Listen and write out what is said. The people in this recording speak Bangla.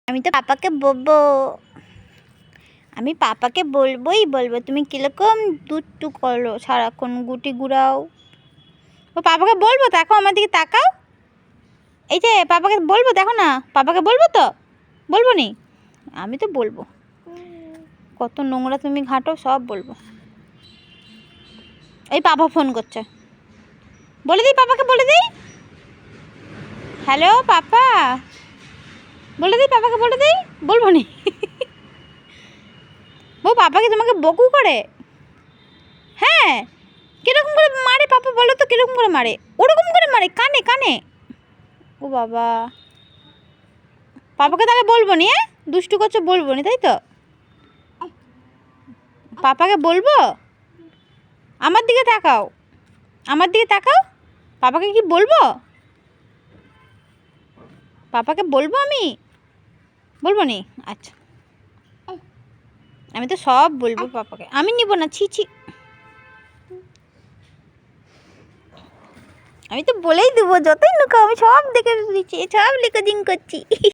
আমি তো পাপাকে বলবো, আমি পাপাকে বলবো তুমি কিরকম দুষ্টু করো, সারাক্ষণ গুটি গুড়াও। ও পাপাকে বলবো, দেখো আমার দিকে তাকাও। এই যে পাপাকে বলবো, দেখো না, পাপাকে বলবো তো, বলবো নি? আমি তো বলবো, কত নোংরা তুমি ঘাঁটো, সব বলবো। এই পাপা ফোন করছে, বলে দিই পাপাকে, বলে দিই। হ্যালো পাপা, বলে দিই পাপাকে, বলে দিই। বলবো নি? বউ পাপাকে তোমাকে বকু করে? হ্যাঁ, কিরকম করে মারে পাপা, বলো তো কিরকম করে মারে? ওরকম করে মারে, কানে কানে। ও বাবা, পাপাকে তাহলে বলবো নি? দুষ্টু করছো, বলবো নি, তাই তো? পাপাকে বলবো? আমার দিকে তাকাও, আমার দিকে তাকাও। পাপাকে কি বলবো? পাপাকে বলবো আমি? বলবো নি? আচ্ছা, আমি তো সব বলবো পাপাকে। আমি নিব না, ছি ছি। আমি তো বলেই দেবো, যতই লুকাও আমি সব দেখে দিচ্ছি, সব রেকর্ডিং করছি।